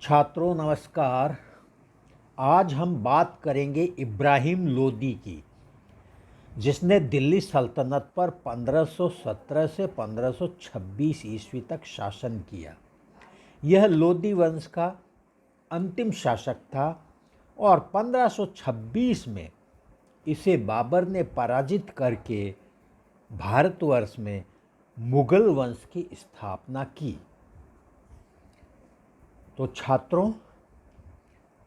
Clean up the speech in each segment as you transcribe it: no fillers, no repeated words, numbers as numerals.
छात्रों नमस्कार। आज हम बात करेंगे इब्राहिम लोदी की, जिसने दिल्ली सल्तनत पर 1517 से 1526 ईस्वी तक शासन किया। यह लोदी वंश का अंतिम शासक था और 1526 में इसे बाबर ने पराजित करके भारतवर्ष में मुगल वंश की स्थापना की। तो छात्रों,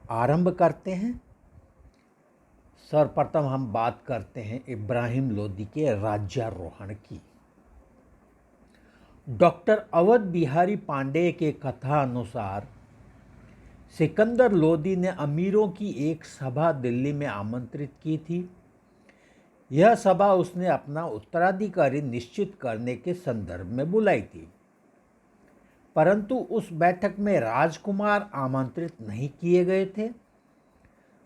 आरंभ करते हैं। सर्वप्रथम हम बात करते हैं इब्राहिम लोदी के राज्यारोहण की। डॉक्टर अवध बिहारी पांडेय के कथा अनुसार सिकंदर लोदी ने अमीरों की एक सभा दिल्ली में आमंत्रित की थी। यह सभा उसने अपना उत्तराधिकारी निश्चित करने के संदर्भ में बुलाई थी, परंतु उस बैठक में राजकुमार आमंत्रित नहीं किए गए थे।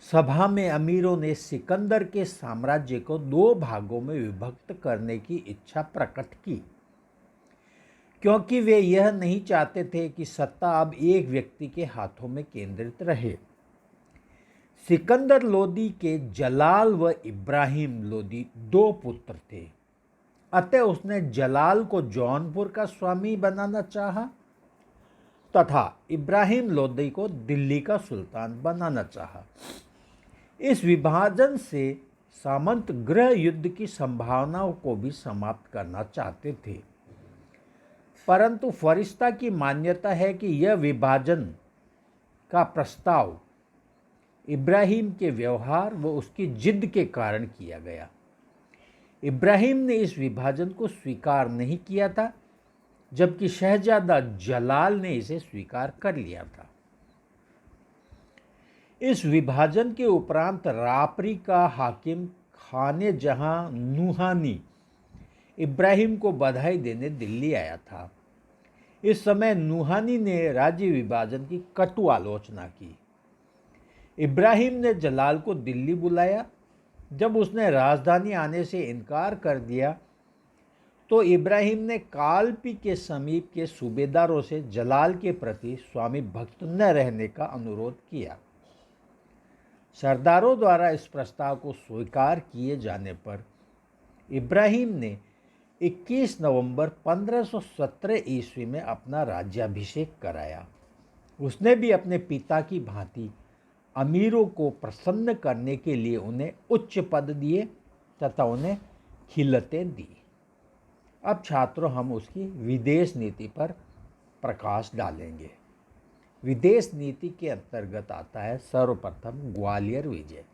सभा में अमीरों ने सिकंदर के साम्राज्य को 2 भागों में विभक्त करने की इच्छा प्रकट की, क्योंकि वे यह नहीं चाहते थे कि सत्ता अब एक व्यक्ति के हाथों में केंद्रित रहे। सिकंदर लोदी के जलाल व इब्राहिम लोदी 2 पुत्र थे, अतः उसने जलाल को जौनपुर का स्वामी बनाना चाहा तथा इब्राहिम लोदी को दिल्ली का सुल्तान बनाना चाहा। इस विभाजन से सामंत गृह युद्ध की संभावनाओं को भी समाप्त करना चाहते थे, परंतु फरिश्ता की मान्यता है कि यह विभाजन का प्रस्ताव इब्राहिम के व्यवहार व उसकी जिद के कारण किया गया। इब्राहिम ने इस विभाजन को स्वीकार नहीं किया था, जबकि शहजादा जलाल ने इसे स्वीकार कर लिया था। इस विभाजन के उपरांत रापरी का हाकिम खाने जहां नूहानी इब्राहिम को बधाई देने दिल्ली आया था। इस समय नूहानी ने राज्य विभाजन की कटु आलोचना की। इब्राहिम ने जलाल को दिल्ली बुलाया। जब उसने राजधानी आने से इनकार कर दिया तो इब्राहिम ने कालपी के समीप के सूबेदारों से जलाल के प्रति स्वामी भक्त न रहने का अनुरोध किया। सरदारों द्वारा इस प्रस्ताव को स्वीकार किए जाने पर इब्राहिम ने 21 नवंबर 1517 ईस्वी में अपना राज्याभिषेक कराया। उसने भी अपने पिता की भांति अमीरों को प्रसन्न करने के लिए उन्हें उच्च पद दिए तथा उन्हें खिलतें दी। अब छात्रों, हम उसकी विदेश नीति पर प्रकाश डालेंगे। विदेश नीति के अंतर्गत आता है सर्वप्रथम ग्वालियर विजय।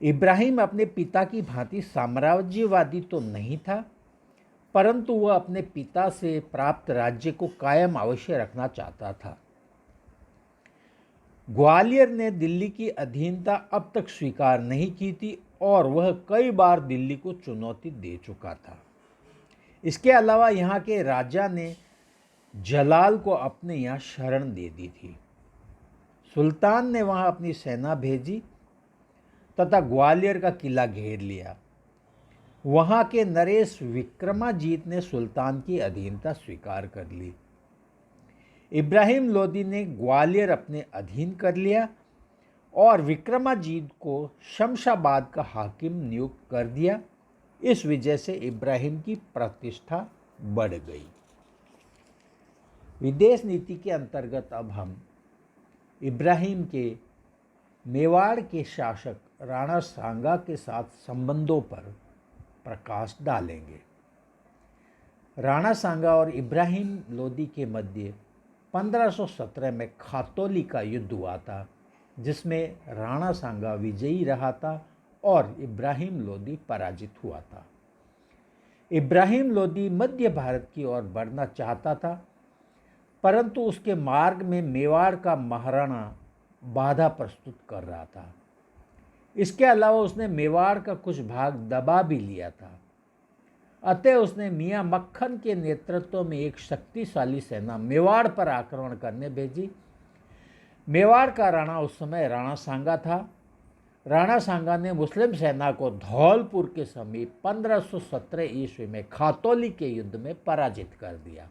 इब्राहिम अपने पिता की भांति साम्राज्यवादी तो नहीं था, परंतु वह अपने पिता से प्राप्त राज्य को कायम अवश्य रखना चाहता था। ग्वालियर ने दिल्ली की अधीनता अब तक स्वीकार नहीं की थी और वह कई बार दिल्ली को चुनौती दे चुका था। इसके अलावा यहाँ के राजा ने जलाल को अपने यहाँ शरण दे दी थी। सुल्तान ने वहाँ अपनी सेना भेजी तथा ग्वालियर का किला घेर लिया। वहाँ के नरेश विक्रमाजीत ने सुल्तान की अधीनता स्वीकार कर ली। इब्राहिम लोदी ने ग्वालियर अपने अधीन कर लिया और विक्रमाजीत को शमशाबाद का हाकिम नियुक्त कर दिया। इस वजह से इब्राहिम की प्रतिष्ठा बढ़ गई। विदेश नीति के अंतर्गत अब हम इब्राहिम के मेवाड़ के शासक राणा सांगा के साथ संबंधों पर प्रकाश डालेंगे। राणा सांगा और इब्राहिम लोदी के मध्य 1517 में खातौली का युद्ध हुआ था, जिसमें राणा सांगा विजयी रहा था और इब्राहिम लोदी पराजित हुआ था। इब्राहिम लोदी मध्य भारत की ओर बढ़ना चाहता था, परंतु उसके मार्ग में मेवाड़ का महाराणा बाधा प्रस्तुत कर रहा था। इसके अलावा उसने मेवाड़ का कुछ भाग दबा भी लिया था। अतः उसने मियाँ मक्खन के नेतृत्व में एक शक्तिशाली सेना मेवाड़ पर आक्रमण करने भेजी। मेवाड़ का राणा उस समय राणा सांगा था। राणा सांगा ने मुस्लिम सेना को धौलपुर के समीप 1517 ईस्वी में खातौली के युद्ध में पराजित कर दिया।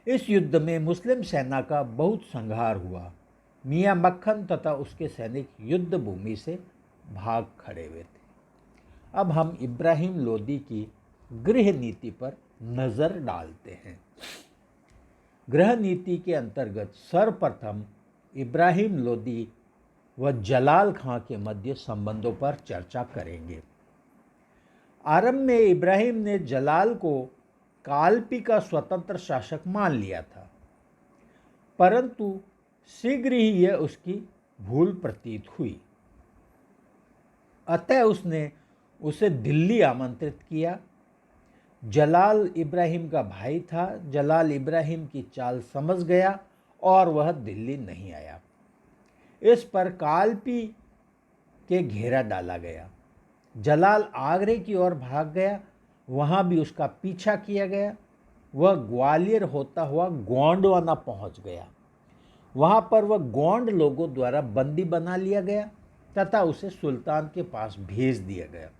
इस युद्ध में मुस्लिम सेना का बहुत संहार हुआ। मियाँ मक्खन तथा उसके सैनिक युद्ध भूमि से भाग खड़े हुए थे। अब हम इब्राहिम लोदी की गृह नीति पर नज़र डालते हैं। गृह नीति के अंतर्गत सर्वप्रथम इब्राहिम लोदी व जलाल खां के मध्य संबंधों पर चर्चा करेंगे। आरंभ में इब्राहिम ने जलाल को कालपी का स्वतंत्र शासक मान लिया था, परंतु शीघ्र ही यह उसकी भूल प्रतीत हुई। अतः उसने उसे दिल्ली आमंत्रित किया। जलाल इब्राहिम का भाई था। जलाल इब्राहिम की चाल समझ गया और वह दिल्ली नहीं आया। इस पर कालपी के घेरा डाला गया। जलाल आगरे की ओर भाग गया। वहाँ भी उसका पीछा किया गया। वह ग्वालियर होता हुआ गोंडवाना पहुँच गया। वहाँ पर वह गोंड लोगों द्वारा बंदी बना लिया गया तथा उसे सुल्तान के पास भेज दिया गया।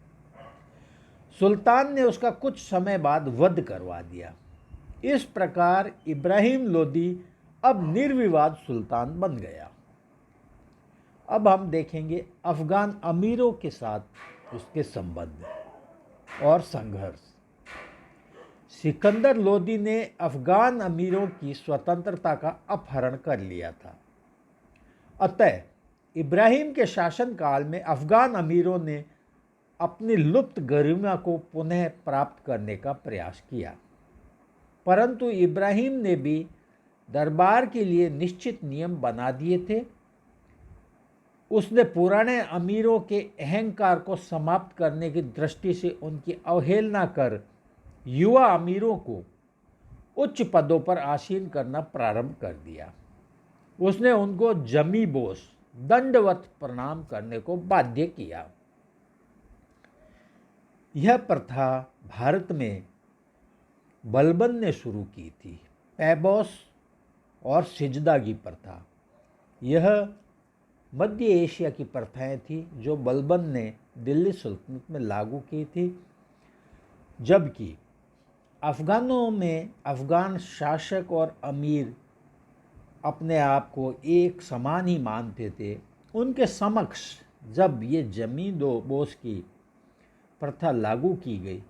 सुल्तान ने उसका कुछ समय बाद वध करवा दिया। इस प्रकार इब्राहिम लोदी अब निर्विवाद सुल्तान बन गया। अब हम देखेंगे अफगान अमीरों के साथ उसके संबंध और संघर्ष। सिकंदर लोदी ने अफगान अमीरों की स्वतंत्रता का अपहरण कर लिया था। अतः इब्राहिम के शासनकाल में अफगान अमीरों ने अपनी लुप्त गरिमा को पुनः प्राप्त करने का प्रयास किया, परंतु इब्राहिम ने भी दरबार के लिए निश्चित नियम बना दिए थे। उसने पुराने अमीरों के अहंकार को समाप्त करने की दृष्टि से उनकी अवहेलना कर युवा अमीरों को उच्च पदों पर आसीन करना प्रारंभ कर दिया। उसने उनको जमी बोस दंडवत प्रणाम करने को बाध्य किया। यह प्रथा भारत में बलबन ने शुरू की थी। पैबोस और सिजदा की प्रथा, यह मध्य एशिया की प्रथाएं थी जो बलबन ने दिल्ली सुल्तनत में लागू की थी। जबकि अफगानों में अफगान शासक और अमीर अपने आप को एक समान ही मानते थे। उनके समक्ष जब ये जमी दो बोस की प्रथा लागू की गई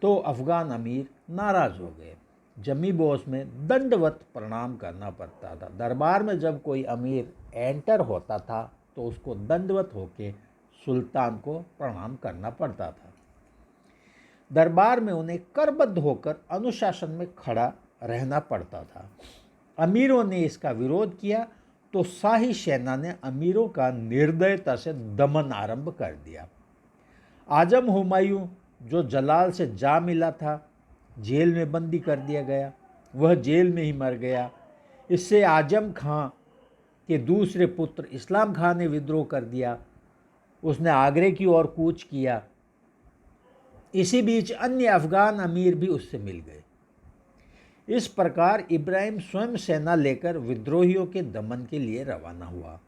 तो अफगान अमीर नाराज हो गए। जमी बोस में दंडवत प्रणाम करना पड़ता था। दरबार में जब कोई अमीर एंटर होता था तो उसको दंडवत होके सुल्तान को प्रणाम करना पड़ता था। दरबार में उन्हें करबद्ध होकर अनुशासन में खड़ा रहना पड़ता था। अमीरों ने इसका विरोध किया तो शाही सेना ने अमीरों का निर्दयता से दमन आरंभ कर दिया। आजम हुमायूं जो जलाल से जा मिला था, जेल में बंदी कर दिया गया। वह जेल में ही मर गया। इससे आजम खां के दूसरे पुत्र इस्लाम खां ने विद्रोह कर दिया। उसने आगरे की ओर कूच किया। इसी बीच अन्य अफगान अमीर भी उससे मिल गए। इस प्रकार इब्राहिम स्वयं सेना लेकर विद्रोहियों के दमन के लिए रवाना हुआ।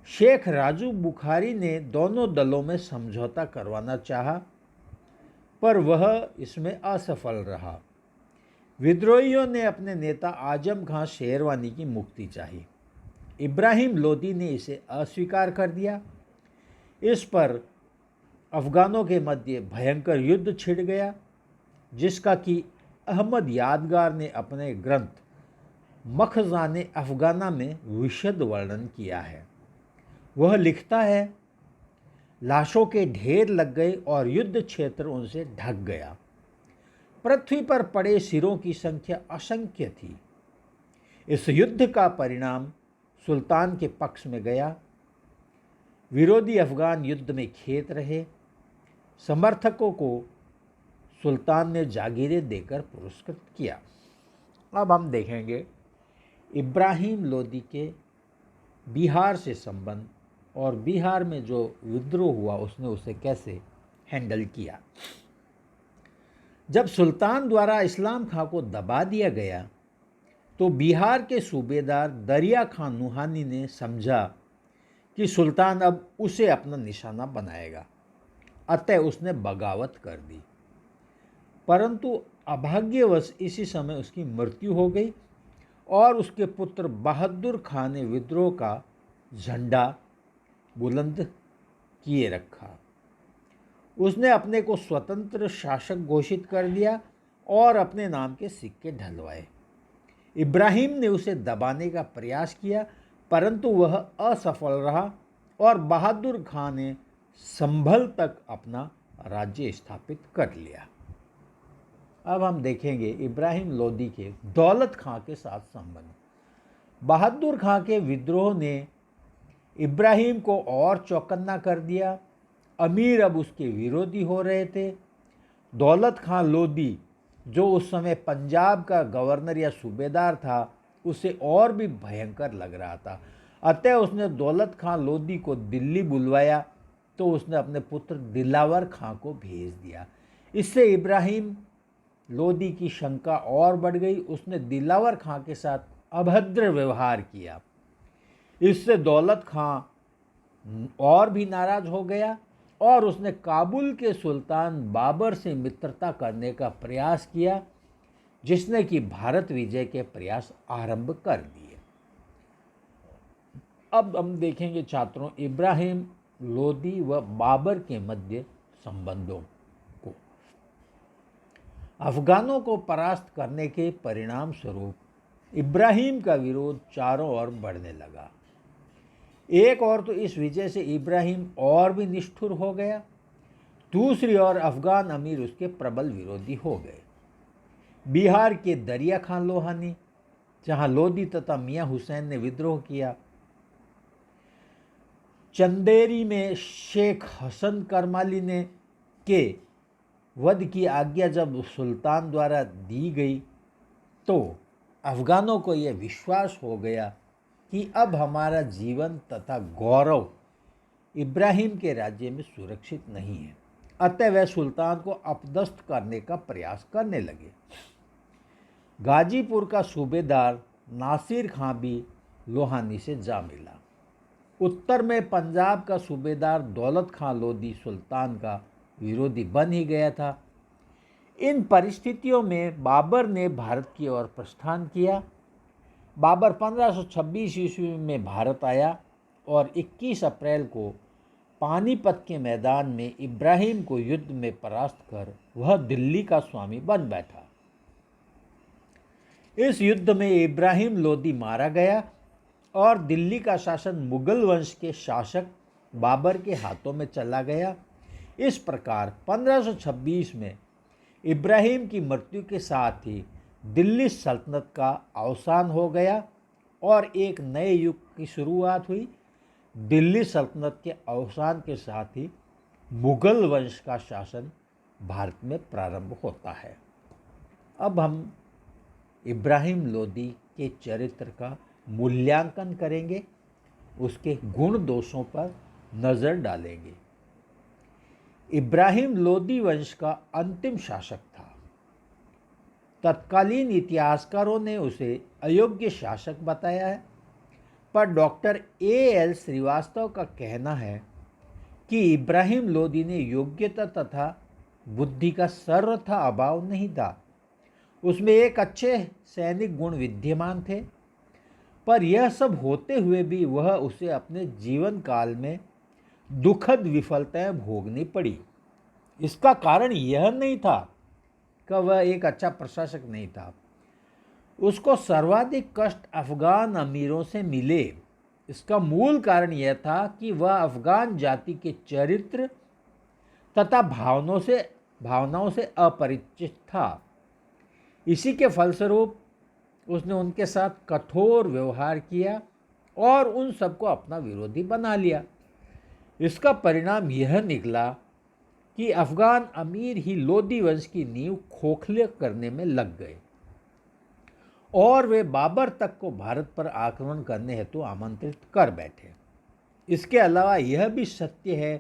शेख राजू बुखारी ने दोनों दलों में समझौता करवाना चाहा, पर वह इसमें असफल रहा। विद्रोहियों ने अपने नेता आजम खां शेरवानी की मुक्ति चाही। इब्राहिम लोदी ने इसे अस्वीकार कर दिया। इस पर अफगानों के मध्य भयंकर युद्ध छिड़ गया, जिसका कि अहमद यादगार ने अपने ग्रंथ मखज़ाने अफगाना में विशद वर्णन किया है। वह लिखता है, लाशों के ढेर लग गए और युद्ध क्षेत्र उनसे ढक गया। पृथ्वी पर पड़े सिरों की संख्या असंख्य थी। इस युद्ध का परिणाम सुल्तान के पक्ष में गया। विरोधी अफगान युद्ध में खेत रहे। समर्थकों को सुल्तान ने जागीरें देकर पुरस्कृत किया। अब हम देखेंगे इब्राहिम लोदी के बिहार से संबंध और बिहार में जो विद्रोह हुआ उसने उसे कैसे हैंडल किया। जब सुल्तान द्वारा इस्लाम खां को दबा दिया गया तो बिहार के सूबेदार दरिया खां नुहानी ने समझा कि सुल्तान अब उसे अपना निशाना बनाएगा। अतः उसने बगावत कर दी। परंतु अभाग्यवश इसी समय उसकी मृत्यु हो गई और उसके पुत्र बहादुर खान ने विद्रोह का झंडा बुलंद किए रखा। उसने अपने को स्वतंत्र शासक घोषित कर दिया और अपने नाम के सिक्के ढलवाए। इब्राहिम ने उसे दबाने का प्रयास किया, परंतु वह असफल रहा और बहादुर खान ने संभल तक अपना राज्य स्थापित कर लिया। अब हम देखेंगे इब्राहिम लोदी के दौलत खां के साथ संबंध। बहादुर खां के विद्रोह ने इब्राहिम को और चौकन्ना कर दिया। अमीर अब उसके विरोधी हो रहे थे। दौलत खां लोदी, जो उस समय पंजाब का गवर्नर या सूबेदार था, उसे और भी भयंकर लग रहा था। अतः उसने दौलत खां लोदी को दिल्ली बुलवाया, तो उसने अपने पुत्र दिलावर खां को भेज दिया। इससे इब्राहिम लोदी की शंका और बढ़ गई। उसने दिलावर खां के साथ अभद्र व्यवहार किया। इससे दौलत खां और भी नाराज हो गया और उसने काबुल के सुल्तान बाबर से मित्रता करने का प्रयास किया, जिसने कि भारत विजय के प्रयास आरंभ कर दिए। अब हम देखेंगे छात्रों इब्राहिम लोदी व बाबर के मध्य संबंधों को। अफगानों को परास्त करने के परिणाम स्वरूप इब्राहिम का विरोध चारों ओर बढ़ने लगा। एक और तो इस विजय से इब्राहिम और भी निष्ठुर हो गया, दूसरी ओर अफगान अमीर उसके प्रबल विरोधी हो गए। बिहार के दरिया खान लोहानी, जहां लोदी तथा मियां हुसैन ने विद्रोह किया, चंदेरी में शेख हसन करमाली ने के वध की आज्ञा जब सुल्तान द्वारा दी गई, तो अफगानों को यह विश्वास हो गया कि अब हमारा जीवन तथा गौरव इब्राहिम के राज्य में सुरक्षित नहीं है। अतः वह सुल्तान को अपदस्थ करने का प्रयास करने लगे। गाजीपुर का सूबेदार नासिर खां भी लोहानी से जा मिला। उत्तर में पंजाब का सूबेदार दौलत खां लोदी सुल्तान का विरोधी बन ही गया था। इन परिस्थितियों में बाबर ने भारत की ओर प्रस्थान किया। बाबर 1526 ईस्वी में भारत आया और 21 अप्रैल को पानीपत के मैदान में इब्राहिम को युद्ध में परास्त कर वह दिल्ली का स्वामी बन बैठा। इस युद्ध में इब्राहिम लोदी मारा गया और दिल्ली का शासन मुगल वंश के शासक बाबर के हाथों में चला गया। इस प्रकार 1526 में इब्राहिम की मृत्यु के साथ ही दिल्ली सल्तनत का अवसान हो गया और एक नए युग की शुरुआत हुई। दिल्ली सल्तनत के अवसान के साथ ही मुगल वंश का शासन भारत में प्रारंभ होता है। अब हम इब्राहिम लोदी के चरित्र का मूल्यांकन करेंगे, उसके गुण दोषों पर नज़र डालेंगे। इब्राहिम लोदी वंश का अंतिम शासक था। तत्कालीन इतिहासकारों ने उसे अयोग्य शासक बताया है, पर डॉक्टर A.L. श्रीवास्तव का कहना है कि इब्राहिम लोदी ने योग्यता तथा बुद्धि का सर्वथा अभाव नहीं था। उसमें एक अच्छे सैनिक गुण विद्यमान थे, पर यह सब होते हुए भी वह उसे अपने जीवन काल में दुखद विफलताएं भोगनी पड़ी। इसका कारण यह नहीं था कि वह एक अच्छा प्रशासक नहीं था। उसको सर्वाधिक कष्ट अफगान अमीरों से मिले। इसका मूल कारण यह था कि वह अफगान जाति के चरित्र तथा भावनाओं से अपरिचित था। इसी के फलस्वरूप उसने उनके साथ कठोर व्यवहार किया और उन सबको अपना विरोधी बना लिया। इसका परिणाम यह निकला कि अफगान अमीर ही लोदी वंश की नींव खोखले करने में लग गए और वे बाबर तक को भारत पर आक्रमण करने हेतु आमंत्रित कर बैठे। इसके अलावा यह भी सत्य है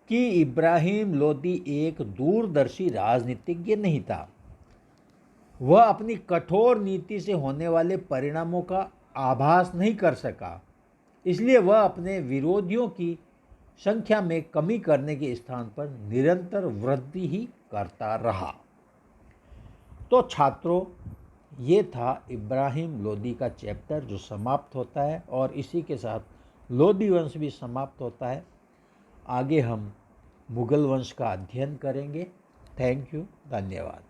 कि इब्राहिम लोदी एक दूरदर्शी राजनीतिज्ञ नहीं था। वह अपनी कठोर नीति से होने वाले परिणामों का आभास नहीं कर सका, इसलिए वह अपने विरोधियों की संख्या में कमी करने के स्थान पर निरंतर वृद्धि ही करता रहा। तो छात्रों, ये था इब्राहिम लोदी का चैप्टर जो समाप्त होता है और इसी के साथ लोदी वंश भी समाप्त होता है। आगे हम मुगल वंश का अध्ययन करेंगे। थैंक यू, धन्यवाद।